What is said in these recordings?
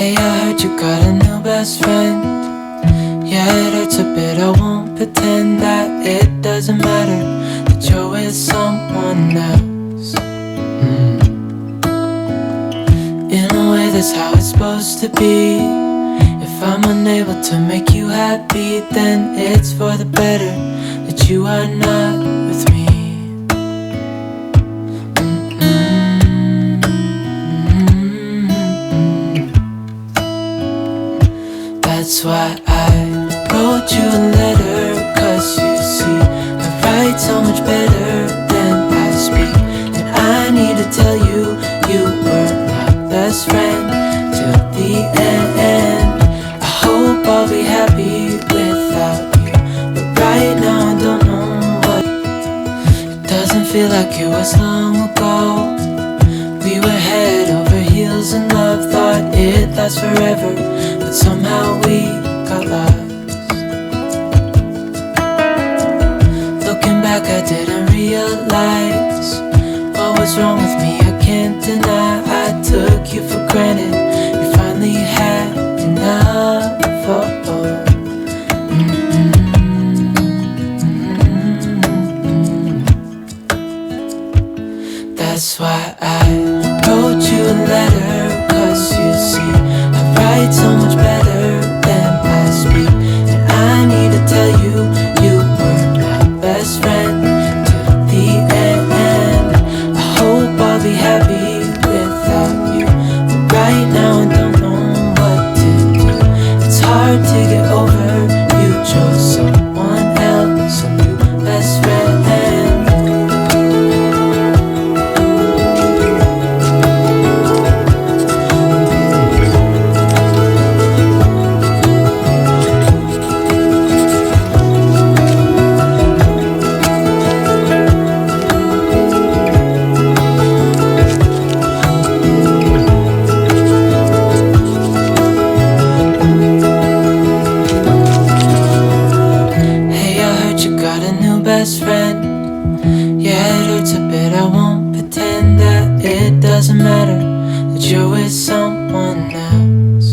Hey, I heard you got a new best friend. Yeah, it hurts a bit, I won't pretend that it doesn't matter that you're with someone else. In a way, that's how it's supposed to be. If I'm unable to make you happy, then it's for the better that you are not with me. That's why I wrote you a letter, 'cause you see, I write so much better than I speak. And I need to tell you, you were my best friend till the end. I hope I'll be happy without you, but right now I don't know what. It doesn't feel like it was long ago. We were head over heels in love, thought it lasts forever, but somehow we got lost. Looking back, I didn't realize what was wrong with me. I can't deny I took you for granted. You finally had enough. That's why I wrote you a letter, 'cause you see, I write so much better than I speak. And I need to tell you, you were my best friend till the end. I hope I'll be happy without you, but right now I don't know what to do. It's hard to get over, you chose someone else, a new best friend. Best friend, yeah, it hurts a bit, I won't pretend that it doesn't matter that you're with someone else.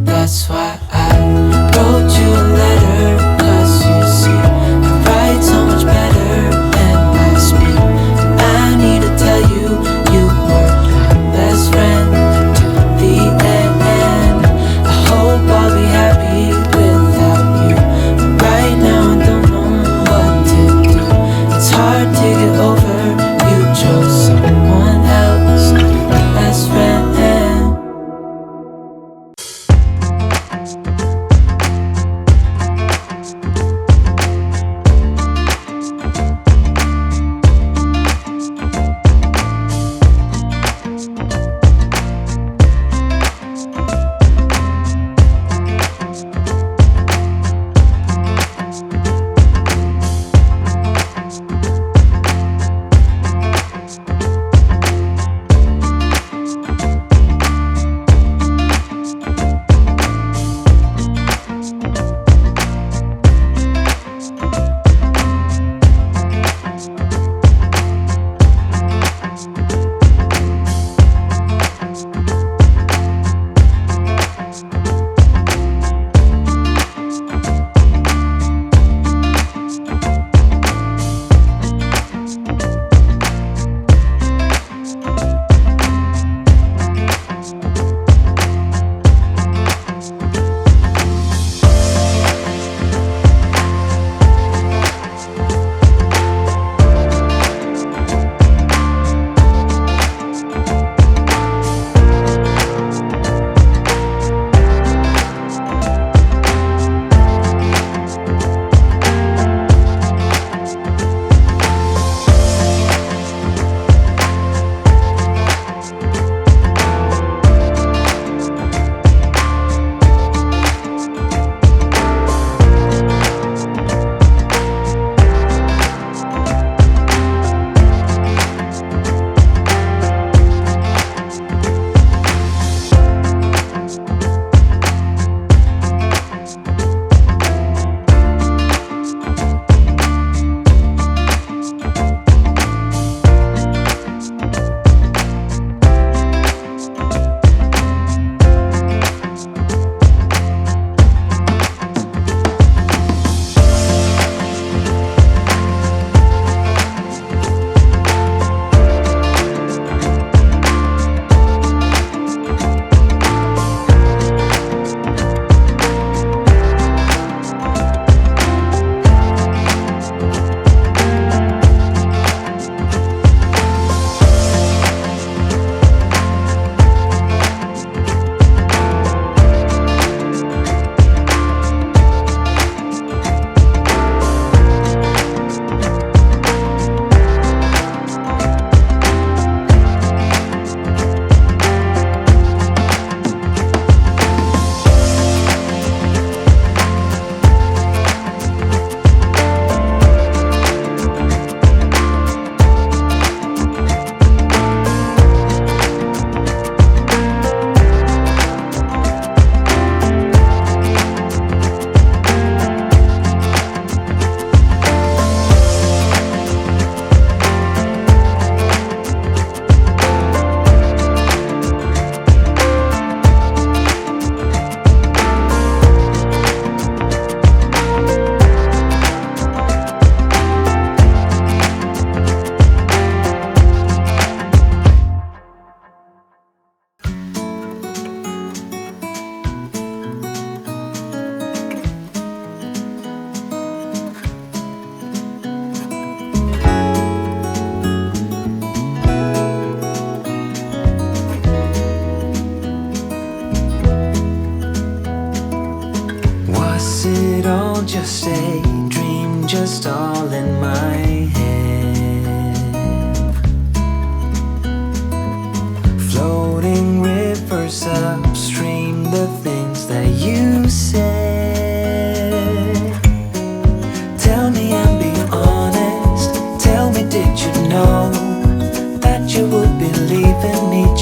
That's why I wrote you a letter, 'cause you see, I write so much better than I speak. And I need to tell you, you were my best friend till the end. I hope I'll be happy without you, but right now I don't know. It's hard to get over, you chose someone else, my best friend.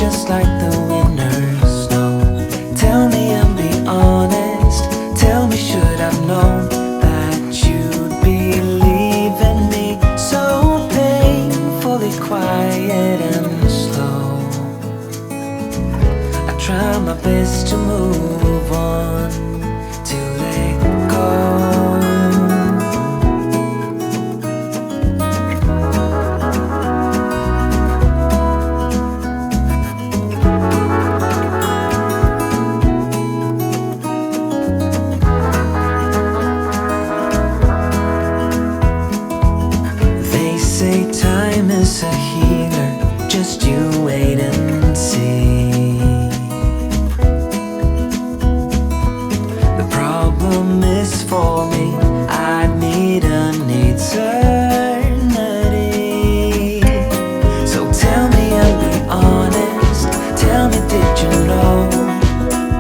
just like the winter snow. Tell me and be honest. Tell me, should I've known that you'd be leaving me so painfully quiet and slow? I try my best to move on, to let go. Time is a healer, just you wait and see. The problem is for me, I need an eternity. So tell me and be honest. Tell me, did you know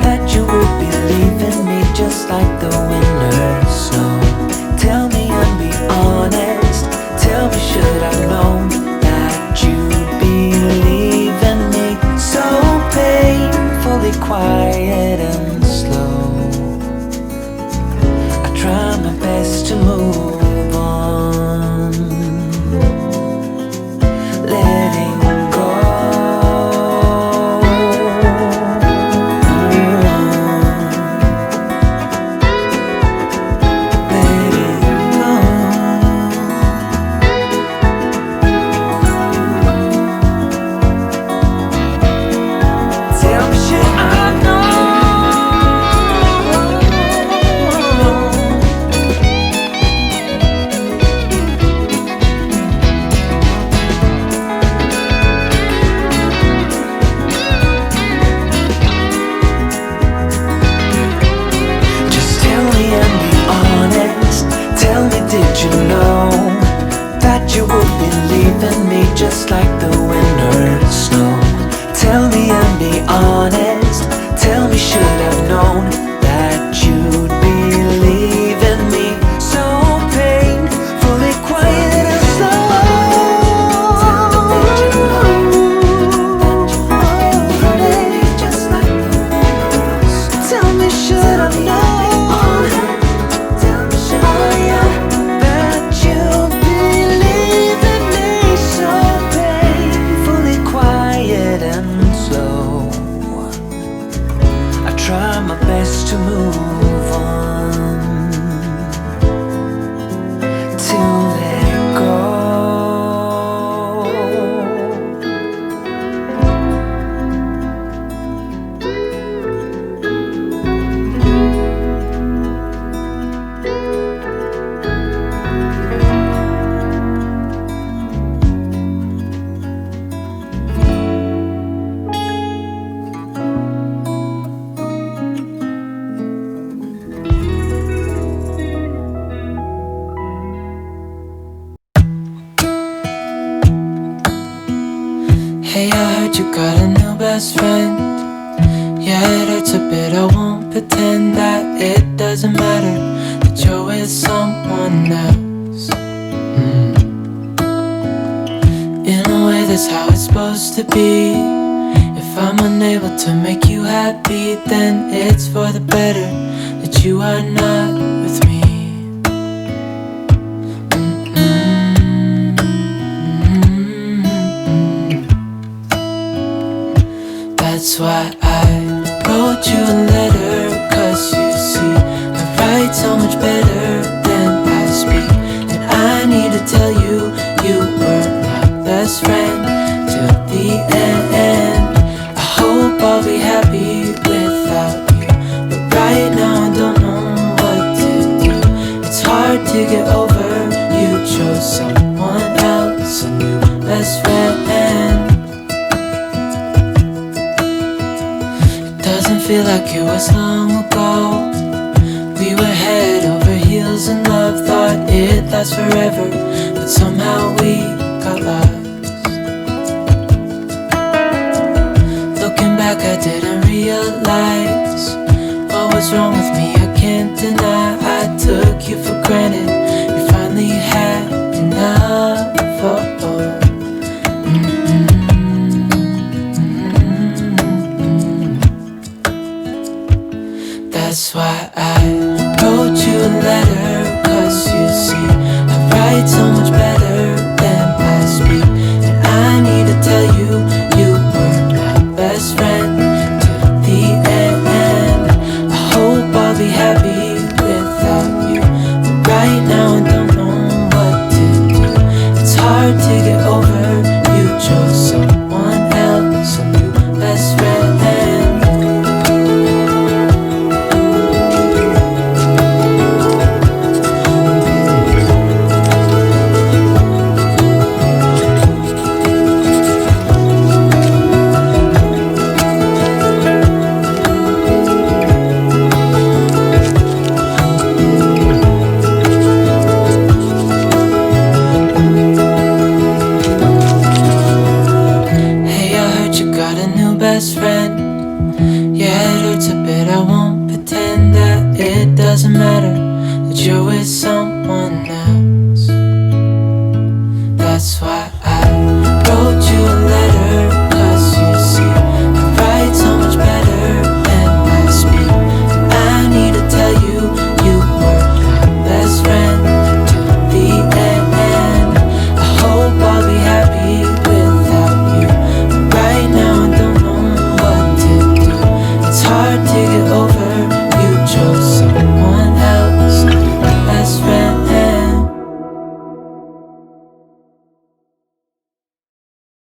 that you would be leaving me just like the winter snow? Tell me and be honest. Tell me, should I've known that you'd be leaving me so painfully quiet and slow? I try my best to move on, letting go. Just like the winter snow. Tell me and be honest. Tell me, should I've known that you'd be leaving me so painfully quiet and slow? Just like the winter snow. Tell me, should I've known? Try my best to move on, to let go. Hey, I heard you got a new best friend. Yeah, it hurts a bit, I won't pretend that it doesn't matter that you're with someone else. In a way, that's how it's supposed to be. If I'm unable to make you happy, then it's for the better that you are not with me. That's why I wrote you a letter, 'cause you see, I write so much better than I speak. And I need to tell you, you were my best friend till the end. I hope I'll be happy without you, but right now I don't know what to do. It's hard to get over, you chose someone else, a new best friend. Doesn't feel like it was long ago. We were head over heels in love, thought it'd last forever, but somehow we got lost. Looking back, I didn't realize what was wrong with me. I can't deny I took you for granted. You finally had enough. matter that you're with someone